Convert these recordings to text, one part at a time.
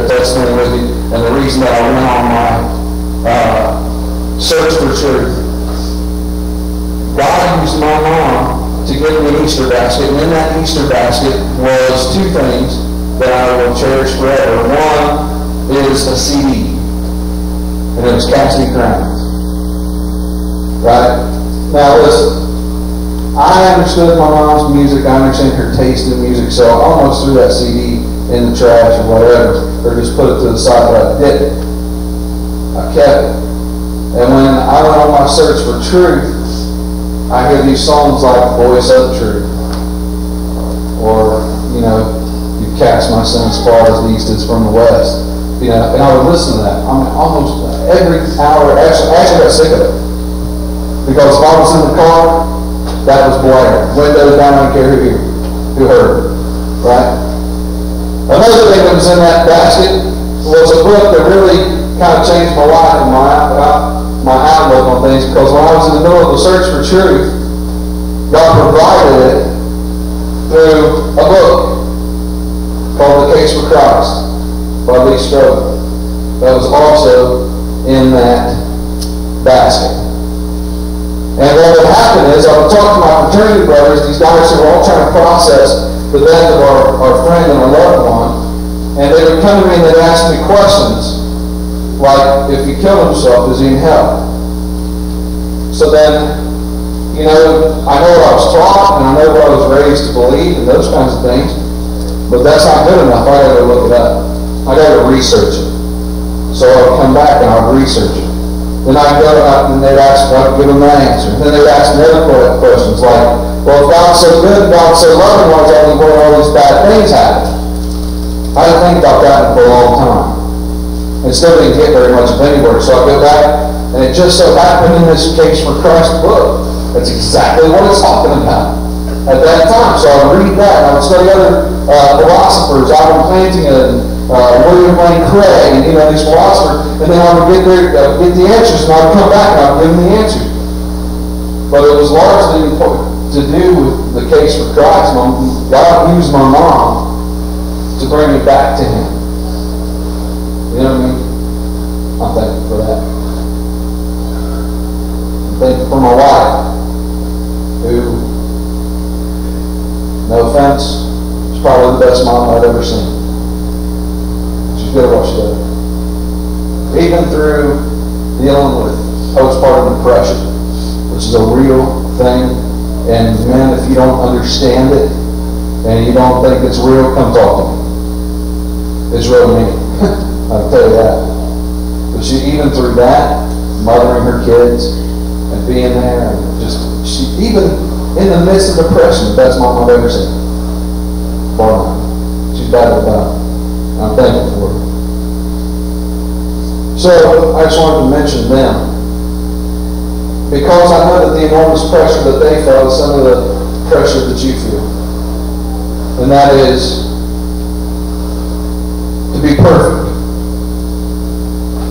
share a testimony with you, and the reason that I went on my search for truth. God used my mom to give me an Easter basket, and in that Easter basket was two things that I will cherish forever. One is a CD, and it was Casting Crowns. Right? Now listen, I understood my mom's music, I understand her taste in music, so I almost threw that CD in the trash or whatever, or just put it to the side, but I didn't. I kept it. And when I went on my search for truth, I hear these songs like Voice of Truth, or, you know, You Cast My Sin as Far as the East is from the West. You know, and I would listen to that. I mean, almost every hour. Actually, I got sick of it. Because if I was in the car, that was blaring. Windows down, I don't care who heard it. Right? Another thing that was in that basket was a book that really kind of changed my life and my outlook on things, because when I was in the middle of the search for truth, God provided it through a book called The Case for Christ by Lee Strobel. That was also in that basket. And what would happen is I would talk to my fraternity brothers, these guys who were all trying to process the death of our friend and our loved one, and they would come to me and they'd ask me questions like, if he killed himself, is he in hell? So then, you know, I know what I was taught, and I know what I was raised to believe, and those kinds of things, but that's not good enough. I got to look it up. I got to research it. So I would come back and I would research it. Then I'd go out and they'd ask, I'd give them the answer. And then they'd ask me other questions like, well, if God's so good, God's so loving, why is all these bad things happen? I didn't think about that for a long time. And still didn't get very much of anywhere. So I go back, and it just so happened in this Case for Christ book, that's exactly what it's talking about at that time. So I would read that, and I would study other philosophers, Alvin Plantinga, and William Lane Craig, and, you know, these philosophers, and then I would get the answers, and I would come back and I would give them the answers. But it was largely to do with the Case for Christ. God used my mom to bring me back to Him. You know what I mean? I'm thankful for that. I'm thankful for my wife, who, no offense, is probably the best mom I've ever seen. She's good at what she does. Even through dealing with postpartum depression, which is a real thing, and man, if you don't understand it, and you don't think it's real, come talk to me. It's real to me. I'll tell you that. But even through that, mothering her kids and being there, and she even in the midst of depression, the best mom I've ever seen. Bar none. She's battled it out. I'm thankful for her. So I just wanted to mention them, because I know that the enormous pressure that they felt is some of the pressure that you feel, and that is to be perfect.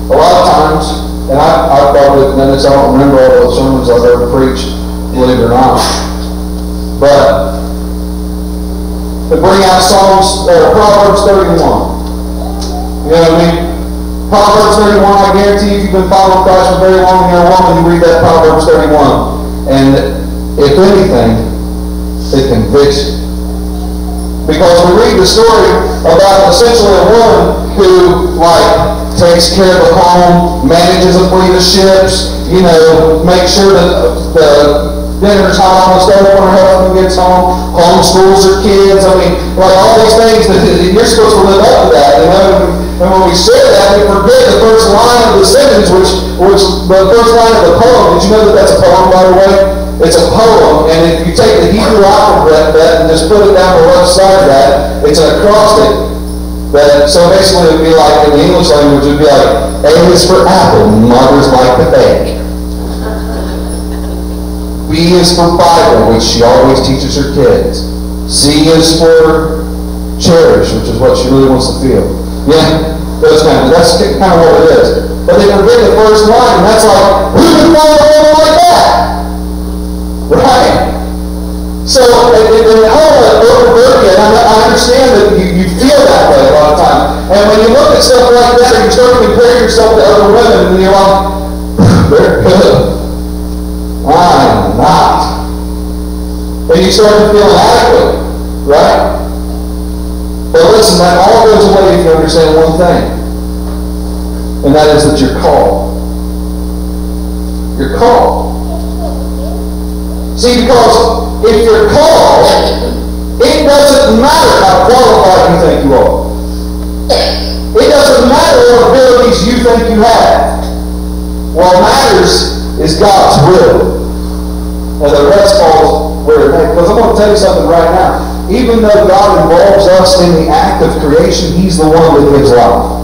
A lot of times, and I've probably done this, I don't remember all the sermons I've ever preached, believe it or not, but to bring out Proverbs 31. You know what I mean? Proverbs 31, I guarantee if you've been following Christ for very long and you're a woman, you read that Proverbs 31. And if anything, it convicts you. Because we read the story about essentially a woman who, takes care of the home, manages a fleet of ships, you know, makes sure that the dinner's hot on the stove when her husband gets home, homeschools her kids. I mean, all these things that you're supposed to live up to that. And when we say that, we forget the first line of the sentence, which the first line of the poem. Did you know that that's a poem, by the way? It's a poem, and if you take the Hebrew alphabet and just put it down the left side of that, it's an acrostic. So basically it would be like, in the English language, it would be like, A is for apple, mothers like to bake. B is for Bible, which she always teaches her kids. C is for cherish, which is what she really wants to feel. Yeah, that's kind of what it is. But they forget the first line, and that's like, who can follow a woman like that? Right? So, and I understand that you feel that way a lot of times. And when you you look at stuff like that, or you start to compare yourself to other women, and you're like, they're good. I'm not. And you start to feel inadequate, right? But listen, that all goes away if you understand one thing. And that is that you're called. You're called. See, because if you're called, it doesn't matter how qualified you think you are. It doesn't matter what abilities you think you have. What matters is God's will. And the rest falls where it may. Because I'm going to tell you something right now. Even though God involves us in the act of creation, He's the one that gives life.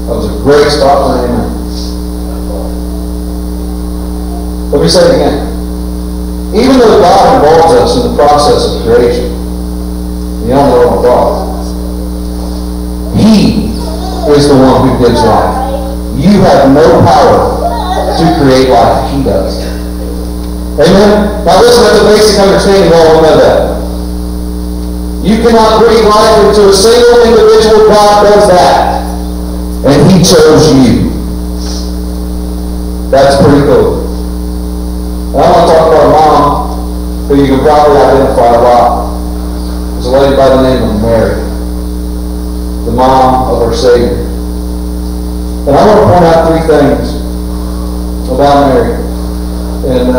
That was a great spot for an amen. Let me say it again. Even though God involves us in the process of creation, you don't know what God. He is the one who gives life. You have no power to create life. He does. Amen? Now listen, that's a basic understanding. All know that. You cannot breathe life into a single individual. God does that. And He chose you. That's pretty cool. And I want to talk about a mom who you can probably identify a lot. There's a lady by the name of Mary, the mom of our Savior. And I want to point out three things about Mary and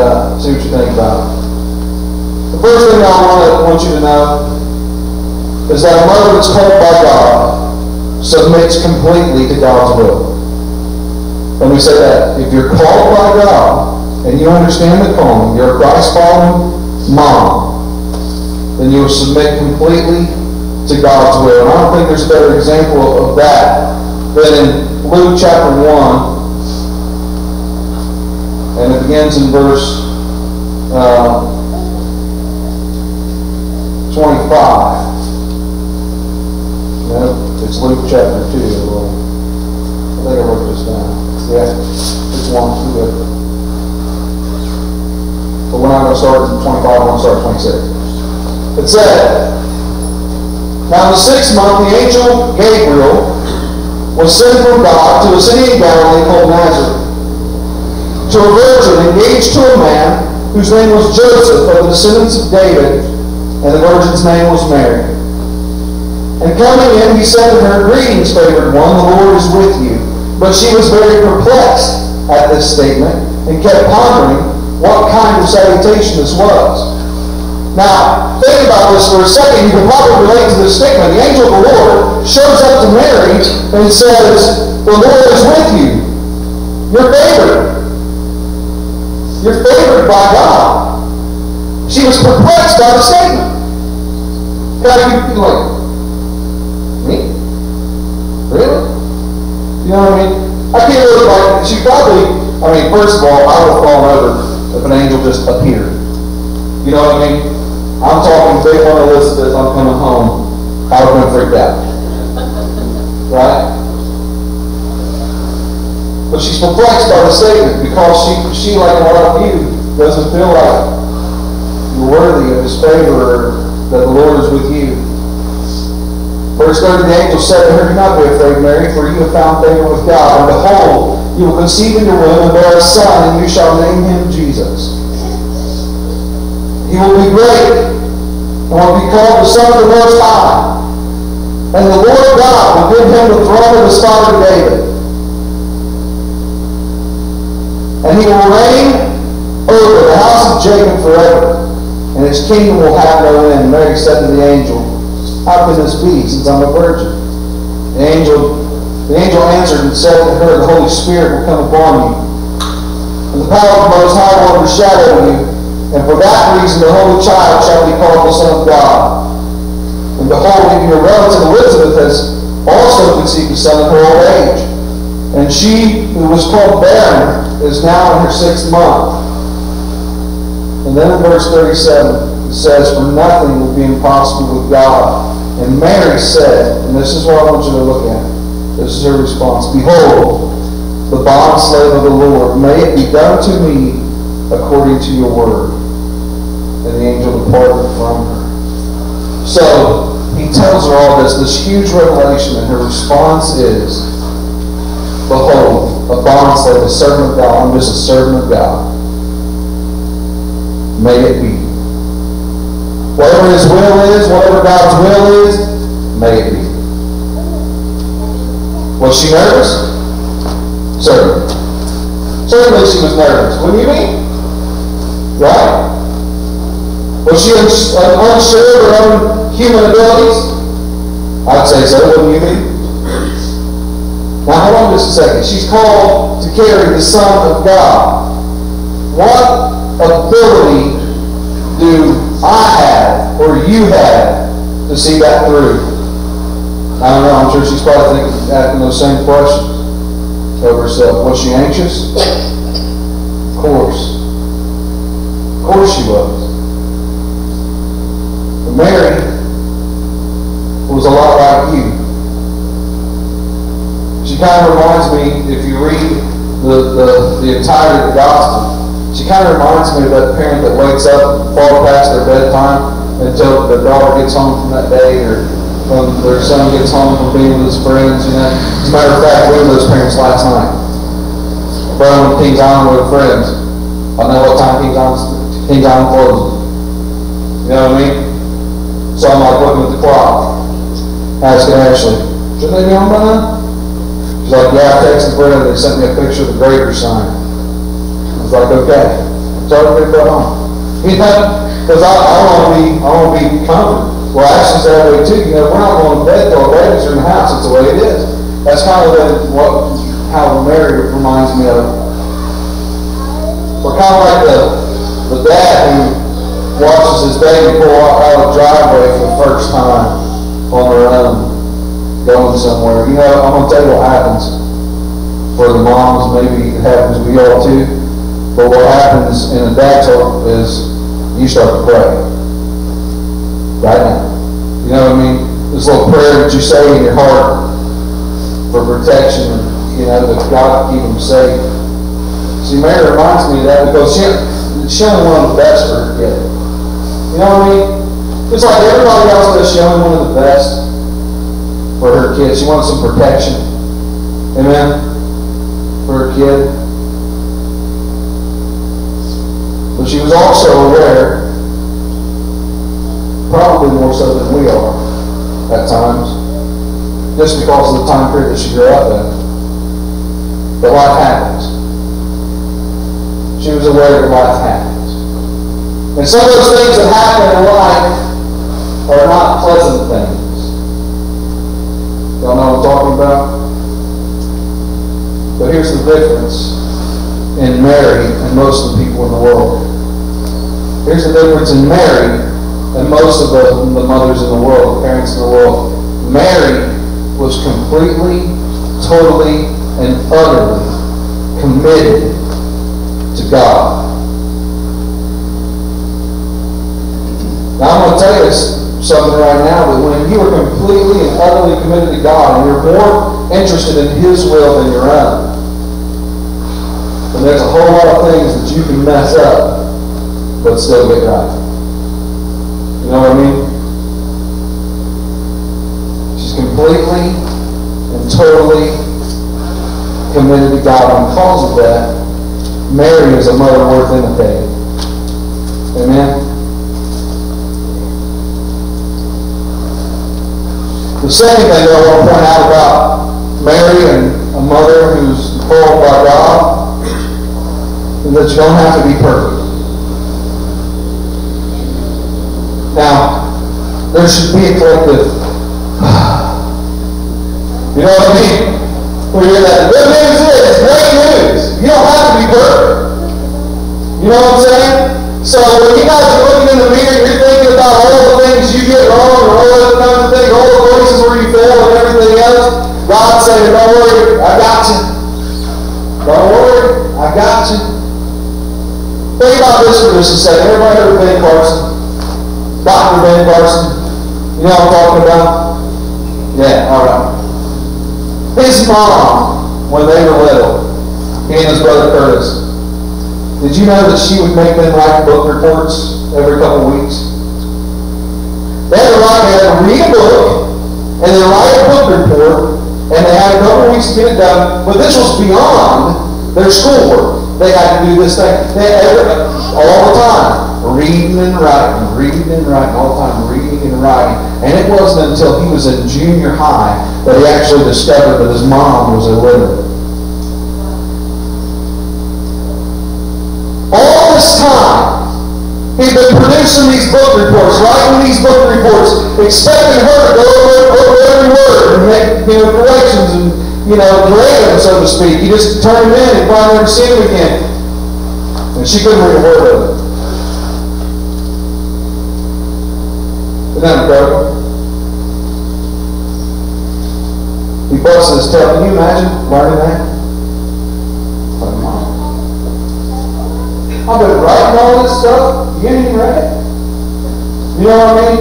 see what you think about it. The first thing I want you to know is that a mother that's called by God submits completely to God's will. Let me say that. If you're called by God and you understand the calling, you're a Christ-following mom, then you will submit completely to God's will. And I don't think there's a better example of that than in Luke chapter 1. And it begins in verse 25. No, it's Luke chapter 2. I think I wrote this down. Yeah, it's 1. Good. But we're not going to start in 25, we're going to start at 26. It said, now in the 6th month, the angel Gabriel was sent from God to a city in Galilee called Nazareth, to a virgin engaged to a man whose name was Joseph, of the descendants of David, and the virgin's name was Mary. And coming in, he said to her, greetings, favored one, the Lord is with you. But she was very perplexed at this statement, and kept pondering what kind of salutation this was. Now, think about this for a second. You can probably relate to this statement. The angel of the Lord shows up to Mary and says, the Lord is with you. You're favored. You're favored by God. She was perplexed by the statement. God, you like, me? Really? You know what I mean? I can't really like, she probably, first of all, I would have fallen over if an angel just appeared. You know what I mean? I'm talking big one Elizabeth, I'm coming home. I would have been freaked out. Right? But she's perplexed by the statement because she, like a lot of you, doesn't feel like you're worthy of His favor or that the Lord is with you. Verse 30, the angel said to her, do not be afraid, Mary, for you have found favor with God. And behold, you will conceive in your womb and bear a son, and you shall name him Jesus. He will be great, and will be called the Son of the Most High. And the Lord God will give him the throne of his father David. And he will reign over the house of Jacob forever, and his kingdom will have no end. Mary said to the angel, how can this be, since I'm a virgin? The angel answered and said to her, the Holy Spirit will come upon you, and the power of the Most High will overshadow you. And for that reason the Holy Child shall be called the Son of God. And behold, even your relative Elizabeth has also conceived a son in her old age. And she who was called barren is now in her 6th month. And then in verse 37 it says, for nothing will be impossible with God. And Mary said, and this is what I want you to look at. This is her response. Behold, the bondslave of the Lord, may it be done to me according to your word. And the angel departed from her. So, he he tells her all this huge revelation, and her response is, behold, a bondslave, a servant of God. I'm just a servant of God. May it be. Whatever His will is, whatever God's will is, may it be. Was she nervous? Certainly. Certainly she was nervous. Wouldn't you be? Right? Was she unsure of her own human abilities? I'd say so. Wouldn't you be? Now hold on just a second. She's called to carry the Son of God. What ability do I have, or you have, to see that through? I don't know. I'm sure she's probably asking those same questions of herself. Was she anxious? Of course. Of course she was. But Mary was a lot like you. She kind of reminds me, if you read the entirety of the gospel, she kind of reminds me of that parent that wakes up far past their bedtime until their daughter gets home from that day, or when their son gets home from being with his friends. As a matter of fact, we were those parents last night. Brother went to Kings Island with friends. I know what time Kings Island closes. You know what I mean? So I'm like looking at the clock, asking Ashley, shouldn't they be home by now? She's like, yeah, I texted Brenda, they sent me a picture of the greater sign. I was like, okay. So everybody go home. Because I want to be comforted. Well, Ashley's that way too. We're not going to bed till our babies are in the house. It's the way it is. That's kind of how Mary reminds me of. We're kind of like the dad who watches his baby pull out of the driveway for the first time on their own, going somewhere. I'm going to tell you what happens for the moms. Maybe it happens with y'all too. But what happens in a dad's heart is you start to pray. Right now. You know what I mean? This little prayer that you say in your heart for protection, that God keep them safe. See, Mary reminds me of that because she only wanted the best for her kid. You know what I mean? It's like everybody else does. She only wanted the best for her kid. She wanted some protection. Amen? For her kid. But she was also aware, probably more so than we are at times, just because of the time period that she grew up in. But life happens. She was aware that life happens. And some of those things that happen in life are not pleasant things. Y'all know what I'm talking about? But here's the difference in Mary and most of the people in the world. Here's the difference in Mary and most of the mothers in the world, the parents in the world. Mary was completely, totally, and utterly committed to God. Now I'm going to tell you something right now, that when you are completely and utterly committed to God and you're more interested in His will than your own, then there's a whole lot of things that you can mess up but still get right. You know what I mean? She's completely and totally committed to God. And because of that, Mary is a mother worth imitating. Amen? The second thing that I want to point out about Mary and a mother who's called by God is that you don't have to be perfect. Now, there should be a collective, you know what I mean? We hear that. Good news is great news. You don't have to be perfect. You know what I'm saying? So when you guys are looking in the mirror, you're thinking about all the things you get wrong, or all those kinds of things, all the places where you fail and everything else. God's saying, don't worry, I got you. Don't worry, I got you. Think about this for just a second. Everybody heard of Ben Carson? Dr. Ben Carson. You know what I'm talking about? Yeah, all right. His mom, when they were little, he and his brother Curtis, did you know that she would make them write book reports every couple of weeks? They had to read a book, and then write a book report, and they had a couple weeks to get it done. But this was beyond their schoolwork. They had to do this thing all the time, reading and writing all the time, reading and writing. And it wasn't until he was in junior high that he actually discovered that his mom was illiterate. All this time, he'd been producing these book reports, writing these book reports, expecting her to go over every word and make corrections and grade them, so to speak. You just turn them in and probably never see them again. And she couldn't read a word of it. Isn't that incredible? He busted his tail. Can you imagine learning that? I've been writing all this stuff. You ain't even read it. You know what I mean?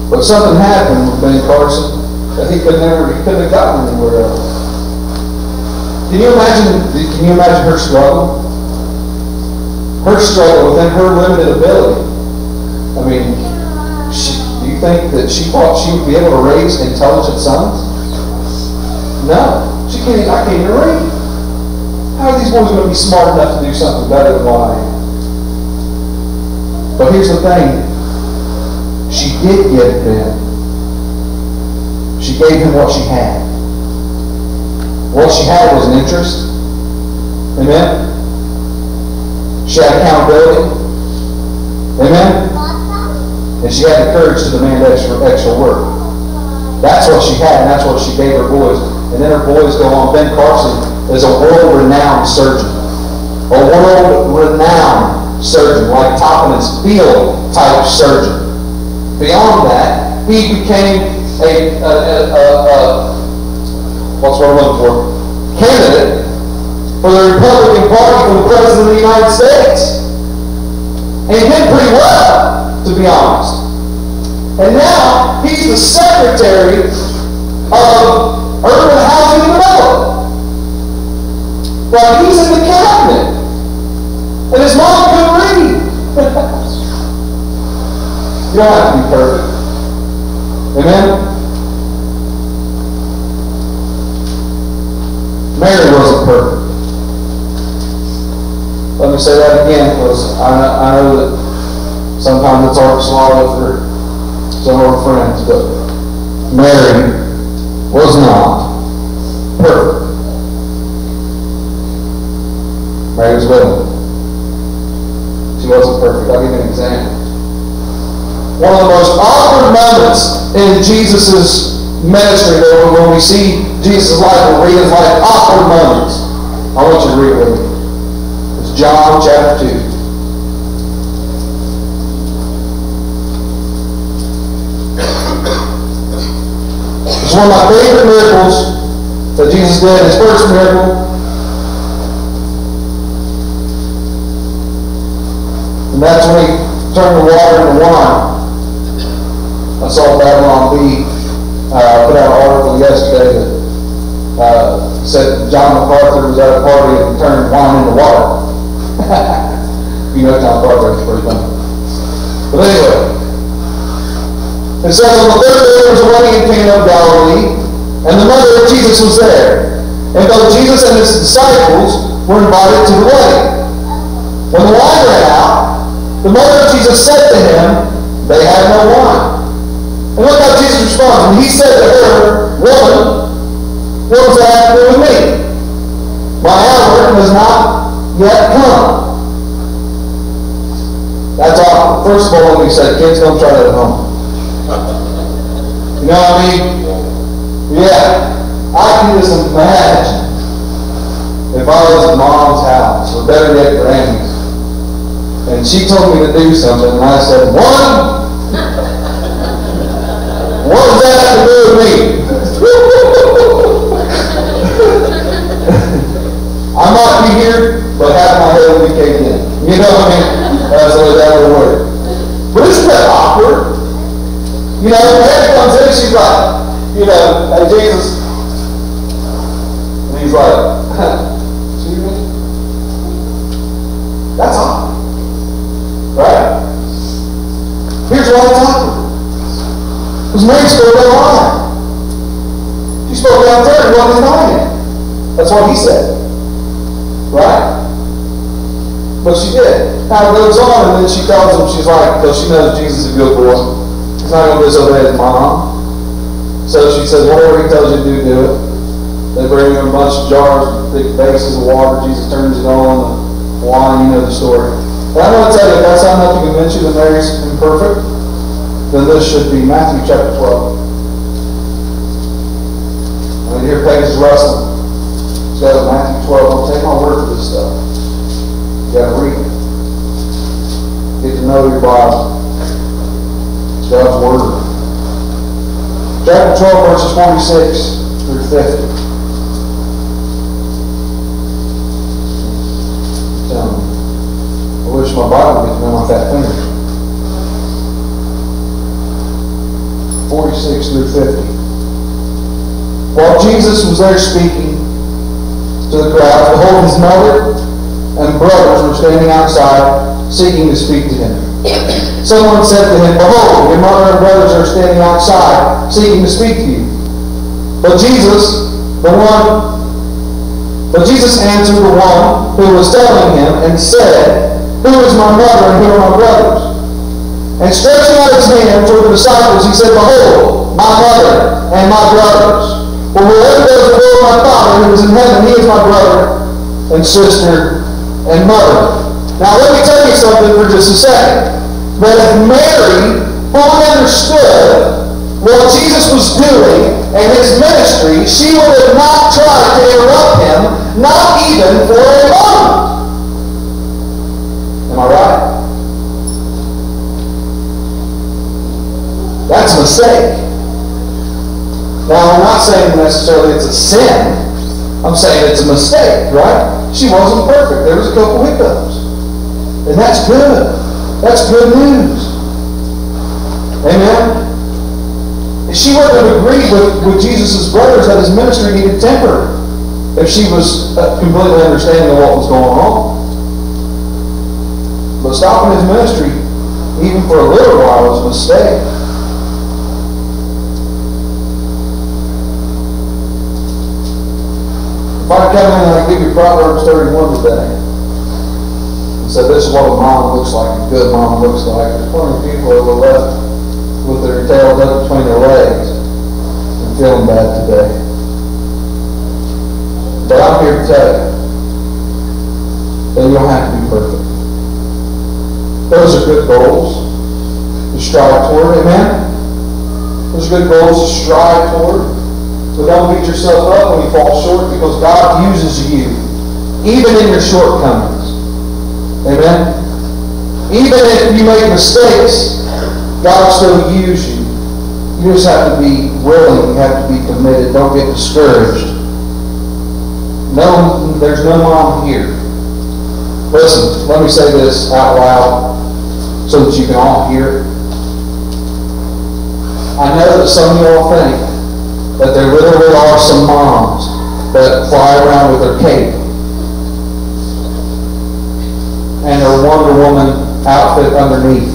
But something happened with Ben Carson that he couldn't have gotten anywhere else. Can you imagine her struggle? Her struggle within her limited ability. I mean, do you think that she thought she would be able to raise intelligent sons? No. I can't even read. How are these boys going to be smart enough to do something better than what I am? But here's the thing. She did give him. She gave him what she had. What she had was an interest. Amen? She had accountability. Amen? And she had the courage to demand extra work. That's what she had, and that's what she gave her boys. And then her boys go on. Ben Carson is a world-renowned surgeon. A world-renowned surgeon, like top in his field type surgeon. Beyond that, he became what's what I'm looking for? Candidate for the Republican Party for the President of the United States. And he did pretty well, to be honest. And now, he's the Secretary of Urban Housing and Development. Like, he's in the cabinet. And his mom couldn't read. You don't have to be perfect. Amen? Mary wasn't perfect. Let me say that again, because I know that sometimes it's hard to swallow for some of our friends, but Mary was not perfect. Mary was willing. She wasn't perfect. I'll give you an example. One of the most awkward moments in Jesus' ministry, when we see Jesus' life and read his life, awkward moments. I want you to read it with me. It's John chapter 2. It's one of my favorite miracles that Jesus did. His first miracle. And that's when he turned the water into wine. I saw Babylon B put out an article yesterday that said John MacArthur was at a party and turned wine into water. You know John MacArthur, it's pretty funny. But anyway, it says on the third day there was a wedding in Cana of Galilee, and the mother of Jesus was there. And both Jesus and his disciples were invited to the wedding. When the wine ran out, the mother of Jesus said to him, "They have no wine." And look how Jesus responds. And he said to her, "Woman, what does that have to do with me? My hour has not yet come." That's all. First of all, when he said, kids, don't try that at home. You know what I mean? Yeah. I can just imagine if I was at Mom's house, or better yet, Granny's, and she told me to do something, and I said, "One, what does that have to do with me?" I might be here, but half my head will be caved in. You know what I mean? That's the way that would work. But isn't that awkward? You know, Mary comes in, she's like, "Hey, Jesus." And he's like, "Excuse me?" That's awkward. Right? wife awkward. Because Mary spoke out loud. She spoke out there and wasn't denying it. That's what he said. Right? But she did. Now it goes on, and then she tells him, she's like, because she knows Jesus is a good boy. He's not going to disobey his mom. So she says, whatever he tells you to do it. They bring him a bunch of jars, big vases of water. Jesus turns it on, the wine, you know the story. But I want to tell you, if that's not enough to convince you that Mary's imperfect, then this should be Matthew chapter 12. I mean, here Peggy's wrestling. She's got Matthew 12. Don't take my word for this stuff. You got to read it. Get to know your Bible. It's God's Word. Chapter 12, verses 46 through 50. I wish my Bible would come off that finger. 46 through 50. While Jesus was there speaking to the crowd, behold, his mother and brothers were standing outside, seeking to speak to him. Someone said to him, behold, your mother and brothers are standing outside, seeking to speak to you. But Jesus answered the one who was telling him and said, who is my mother and who are my brothers? And stretching out his hand toward the disciples, he said, behold, my mother and my brothers. For whoever does the will of my Father who is in heaven, he is my brother and sister and mother. Now let me tell you something for just a second. That if Mary fully understood what Jesus was doing and his ministry, she would have not tried to interrupt him, not even for a moment. Am I right? That's a mistake. Now, I'm not saying necessarily it's a sin. I'm saying it's a mistake, right? She wasn't perfect. There was a couple hiccups. And that's good. That's good news. Amen? If she wouldn't have agreed with Jesus' brothers that his ministry needed temper, if she was completely understanding of what was going on. But stopping his ministry, even for a little while, was a mistake. If I come in and I give you Proverbs 31 today, and say this is what a mom looks like, a good mom looks like, there's plenty of people that were left with their tail up between their legs and feeling bad today. But I'm here to tell you that you don't have to be perfect. Those are good goals to strive toward. Amen? Those are good goals to strive toward. But don't beat yourself up when you fall short, because God uses you even in your shortcomings. Amen? Even if you make mistakes, God will still use you. You just have to be willing. You have to be committed. Don't get discouraged. No, there's no mom here. Listen, let me say this out loud so that you can all hear it. I know that some of you all think that there literally are some moms that fly around with their cape and their Wonder Woman outfit underneath.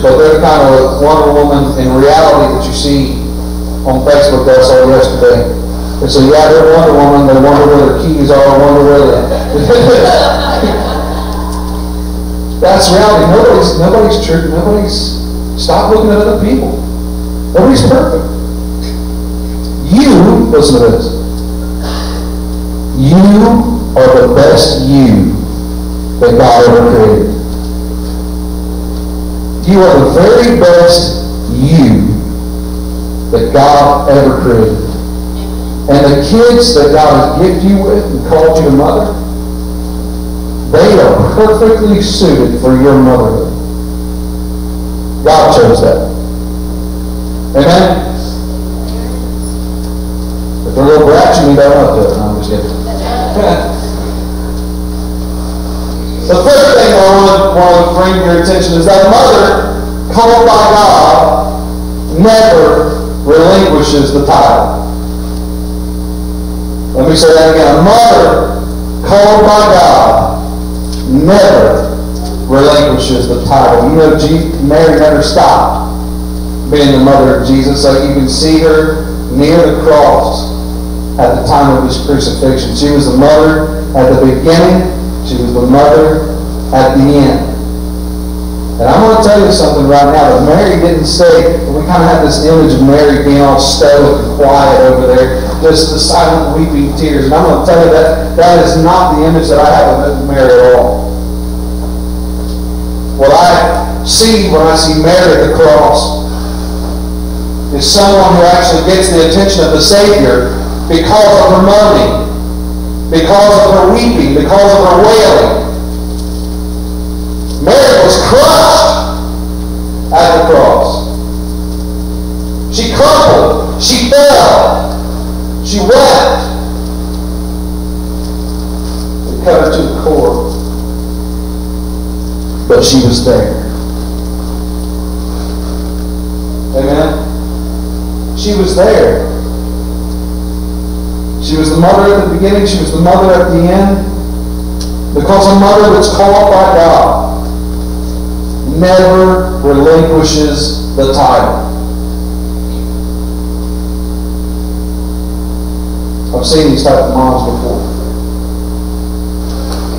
But they're the kind of Wonder Woman in reality that you see on Facebook that I saw yesterday. They say, yeah, they're Wonder Woman, they wonder where their keys are, wonder where they're That's reality. Nobody's true. Stop looking at other people. Nobody's perfect. You, listen to this. You are the best you that God ever created. You are the very best you that God ever created. And the kids that God has gifted you with and called you to mother, they are perfectly suited for your motherhood. God chose that. Amen? If they're little brats, you need to up to it. No, I'm just kidding. The third thing I want to bring to your attention is that a mother called by God never relinquishes the title. Let me say that again. A mother called by God never relinquishes the title. You know, Mary never stopped being the mother of Jesus. So you can see her near the cross at the time of his crucifixion. She was the mother at the beginning. She was the mother at the end. And I'm going to tell you something right now that Mary didn't say. We kind of have this image of Mary being all stoic and quiet over there, just the silent weeping tears. And I'm going to tell you that is not the image that I have of Mary at all. What I see when I see Mary at the cross is someone who actually gets the attention of the Savior because of her moaning, because of her weeping, because of her wailing. Mary was crushed at the cross. She crumbled. She fell. She wept. It cut her to the core. But she was there. Amen? She was there. She was the mother at the beginning. She was the mother at the end. Because a mother that's called by God never relinquishes the title. I've seen these type of moms before.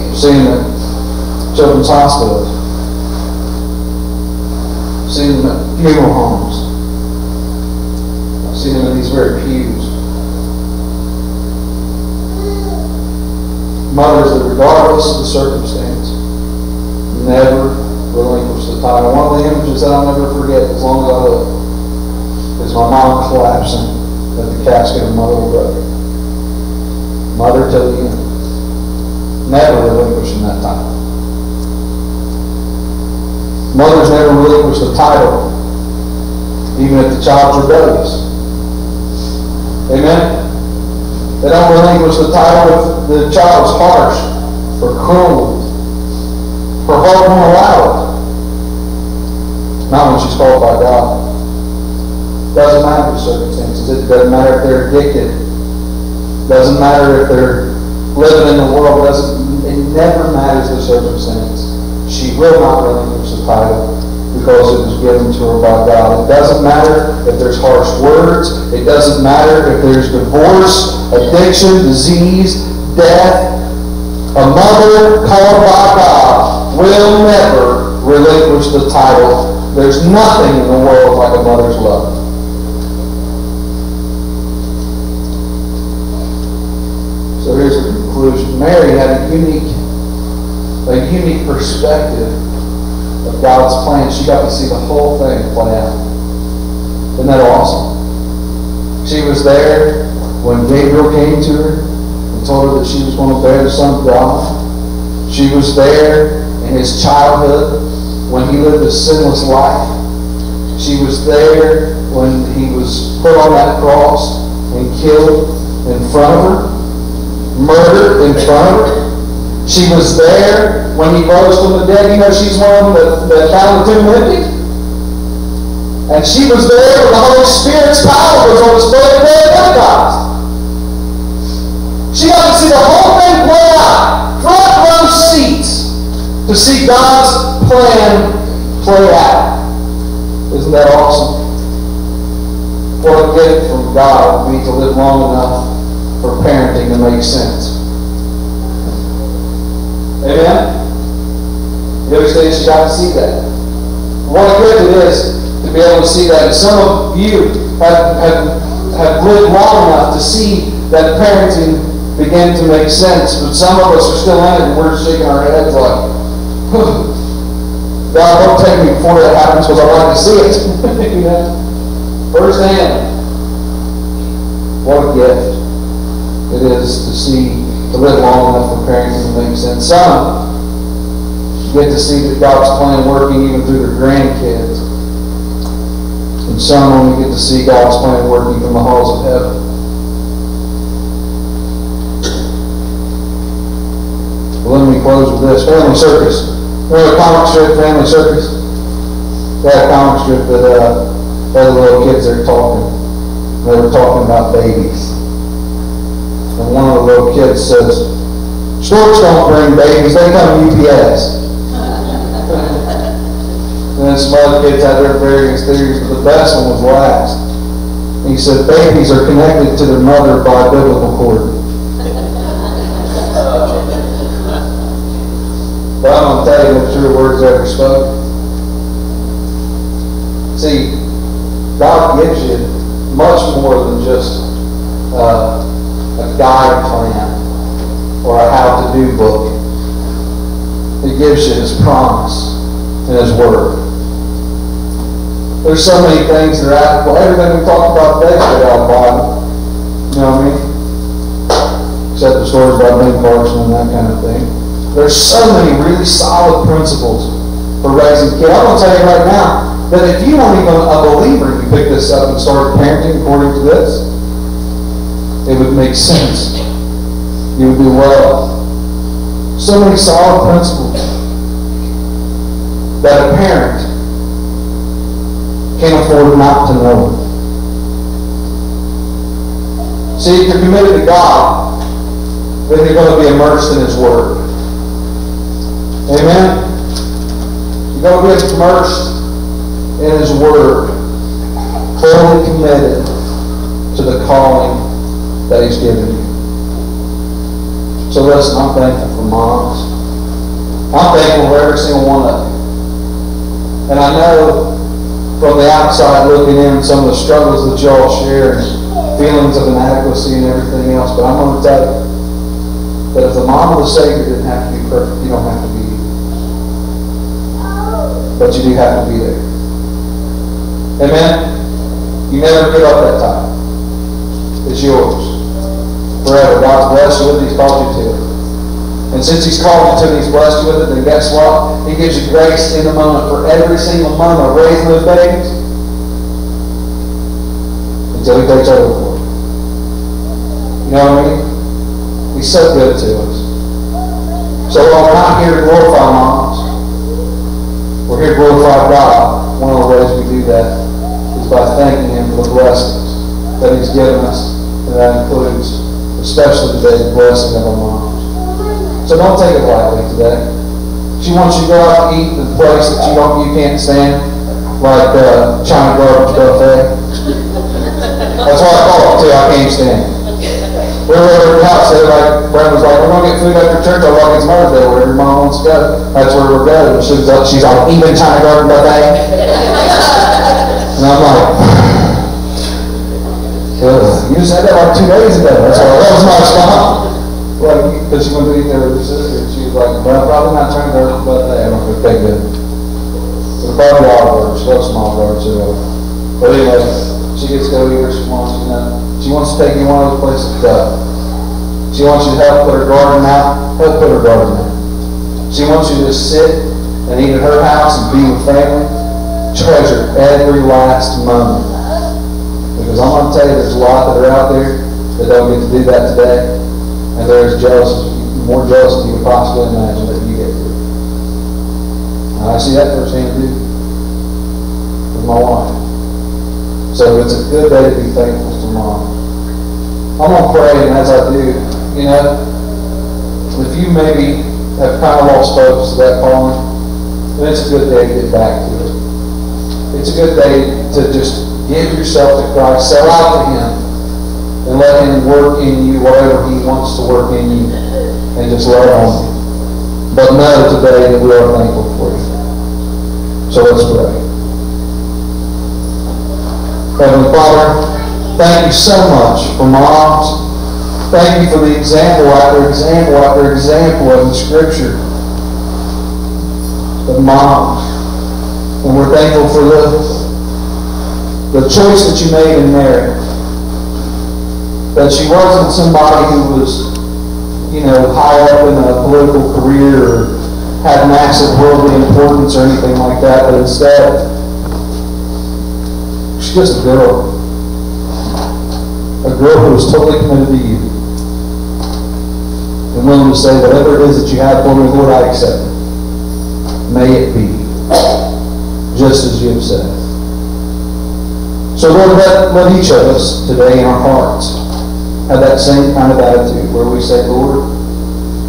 I've seen them at children's hospitals. I've seen them at funeral homes. I've seen them in these very pews. Mothers that, regardless of the circumstance, never relinquish the title. One of the images that I'll never forget as long as I live is my mom collapsing at the casket of my little brother. Mother till the end. Never relinquishing that title. Mothers never relinquish the title, even if the child's rebellious. Amen? They don't relinquish the title if the child is harsh or cruel. Her heart won't allow it. Not when she's called by God. Doesn't matter the circumstances. It doesn't matter if they're addicted. Doesn't matter if they're living in the world. It never matters the circumstance. She will not relinquish the title because it was given to her by God. It doesn't matter if there's harsh words. It doesn't matter if there's divorce, addiction, disease, death. A mother called by God will never relinquish the title. There's nothing in the world like a mother's love. So here's the conclusion. Mary had a unique perspective of God's plan. She got to see the whole thing play out. Isn't that awesome? She was there when Gabriel came to her and told her that she was going to bear the Son of God. She was there in his childhood when he lived a sinless life. She was there when he was put on that cross and killed in front of her, murdered in front of her. She was there when he rose from the dead. You know, she's one that found the tomb empty. And she was there when the Holy Spirit's power was on display at the day of Pentecost. She got to see the whole thing play out. Front row seats to see God's plan play out. Isn't that awesome? What a gift from God would be to live long enough for parenting to make sense. Amen? You understand? She got to see that. What a gift it is to be able to see that. And some of you have lived long enough to see that parenting begin to make sense. But some of us are still in it and we're shaking our heads like, God, don't take me before that happens because I'd like to see it. You know? Firsthand. What a gift it is to live long enough for parenting to make sense. Some get to see that God's plan working even through their grandkids. And some only get to see God's plan working from the halls of heaven. Well, let me close with this. Family Circus. Remember a comic strip, Family Circus? They had a comic strip that had the little kids there talking. They were talking about babies. And one of the little kids says, storks don't bring babies, they come UPS. then some other kids had their various theories, but the best one was last. He said babies are connected to their mother by a biblical cord. But I'm going to tell you the true words ever spoke. See, God gives you much more than just a guide plan or a how-to-do book. He gives you His promise and His Word. There's so many things that are applicable. Everything we talked about today is out of the Bible. You know what I mean? Except the stories about Ben Carson and that kind of thing. There's so many really solid principles for raising kids. I'm going to tell you right now that if you weren't even a believer and you pick this up and start parenting according to this, it would make sense. You would do well. So many solid principles that a parent can't afford not to know. See, if you're committed to God, then you're going to be immersed in His Word. Amen? You're going to be immersed in His Word, fully committed to the calling that He's given you. So listen, I'm thankful for moms. I'm thankful for every single one of you. And I know from the outside looking in some of the struggles that y'all share and feelings of inadequacy and everything else, but I'm going to tell you that if the mom of the Savior didn't have to be perfect, you don't have to be. But you do have to be there. Amen? You never give up that time. It's yours. Forever. God's blessed you with it. He's called you to it. And since He's called you to it, He's blessed you with it, then guess what? He gives you grace in the moment for every single moment of raising those babies until He takes over for you. You know what I mean? He's so good to us. So while we're not here to glorify moms, we're here to glorify God. One of the ways we do that is by thanking Him for the blessings that He's given us, and that includes, especially today, the blessing of our moms. So don't take it lightly today. She wants you to go out and eat in a place that you can't stand, like China Garbage Buffet. That's what I call it too. I can't stand it. We were over at the house. Brenda was like, "We're going to get food after church. I'll walk in Mother's Day wherever your mom wants to go." That's where we're going. She's like, "Even China Garbage Buffet?" And I'm like, "You said that like 2 days ago." That's why that was my response. Well, because she wanted to eat there with her sister, and she was like, "Well, probably not trying to go to that." I'm like, "Okay, good." So probably all of her. She loves small birds, so. But anyway, she gets to go eat where she wants, you know. She wants to take you one of those places to go. She wants you to help put her garden out. Help put her garden out. She wants you to just sit and eat at her house and be with family. Treasure every last moment. Because I'm going to tell you, there's a lot that are out there that don't get to do that today. And there's more jealous than you could possibly imagine that you get through. And I see that firsthand too with my wife. So it's a good day to be thankful to Mom. I'm going to pray, and as I do, you know, if you maybe have kind of lost focus of that calling, then it's a good day to get back to it. It's a good day to just give yourself to Christ, sell out to Him, and let Him work in you whatever He wants to work in you, and just love on you. But know today that we are thankful for you. So let's pray. Heavenly Father, thank you so much for moms. Thank you for the example after example after example of the Scripture of moms. And we're thankful for the choice that you made in Mary. That she wasn't somebody who was, you know, high up in a political career or had massive worldly importance or anything like that, but instead, she's just a girl. A girl who is totally committed to you. And willing to say, whatever it is that you have for me, Lord, I accept it. May it be. Just as you have said. So Lord, let each of us today in our hearts have that same kind of attitude where we say, Lord,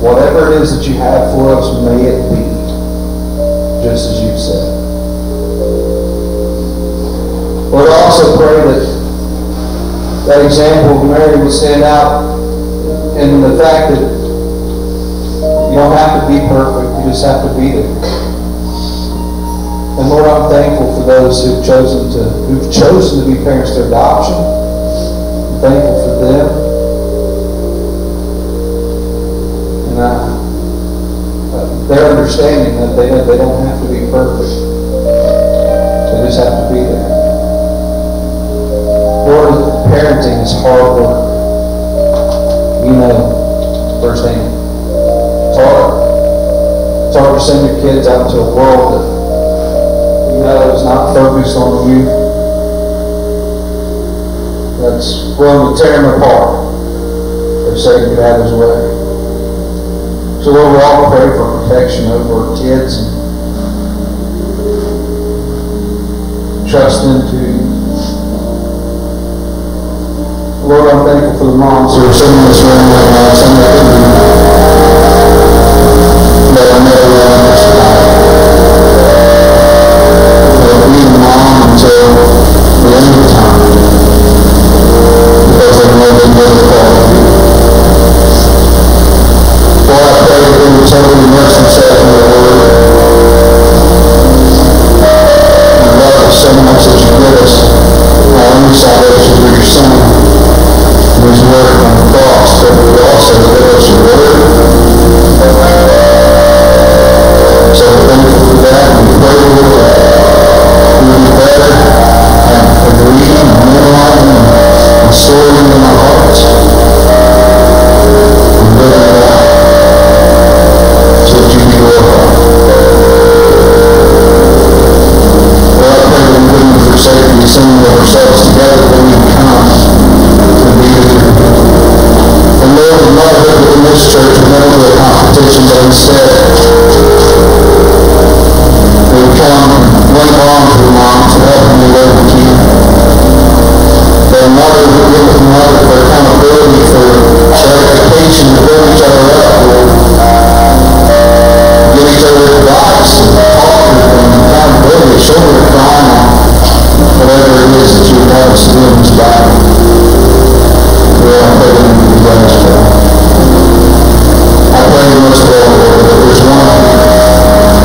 whatever it is that you have for us, may it be just as you've said. Lord, I also pray that that example of Mary would stand out in the fact that you don't have to be perfect, you just have to be there. And Lord, I'm thankful for those who've chosen to be parents to adoption. I'm thankful for them. And their understanding that they don't have to be perfect. They just have to be there. Lord, parenting is hard work. You know firsthand. It's hard. It's hard to send your kids out into a world that you know is not focused on you. That's willing to tear them apart if Satan could have his way. So Lord, we all pray for protection over our kids and trust them to you. Lord, I'm thankful for the moms who are sitting in this room right now. Some that could be that I never will understand. They'll be the mom until the end of time because they know they never called you. Lord, I pray that they would totally immerse themselves in your word. And love us so much that you give us our only salvation through your Son. His work on the cross, but we also give us your word. So we're thankful for that, and we pray, Lord, that we will be better at reading and memorizing and storing in our hearts and living it out so that you be glorified. Lord, I pray that we wouldn't forsake the assembling of ourselves together, but we come to be with you. And Lord, the motherhood within this church would never be a competition, but instead we would come and link arms with moms to help them live with you. That a mother would get with another for accountability, for edification, to build each other up, Lord. Give each other advice and talk with them, accountability, shoulder to cry on whatever it is that you would have us to do in this Bible. Lord, I pray that we be blessed for that. I pray most of all, Lord, that there's one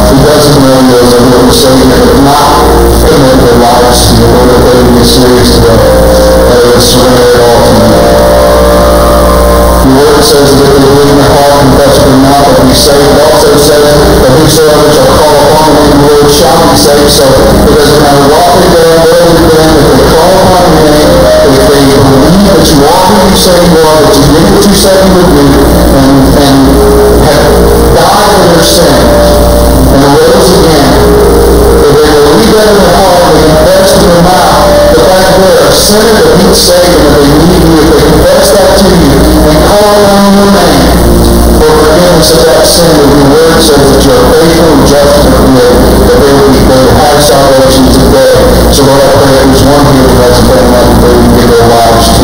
who doesn't know you as a Lord and Savior, but not commit their lives to you, Lord, that they would be serious today. They would surrender it all to you. Your word says that if they believe in their heart and confess with their mouth, they'll be saved. It also says that whosoever shall call upon the name of the Lord shall be saved. So it doesn't matter what they've done, where they've been, if they call upon your name, if they believe that you are who you say you are, that you did what you said you would do, and have died for their sins, and arose again, if they believe that in their heart, and they confess with their mouth, the fact that they're a sinner that needs saving, and they need you, if they confess that to you, and call on your name for forgiveness of that sin, that your word says that you are faithful and just to forgive, that they would have salvation today. So Lord, I pray that there's one here who hasn't done that, and they would give their lives to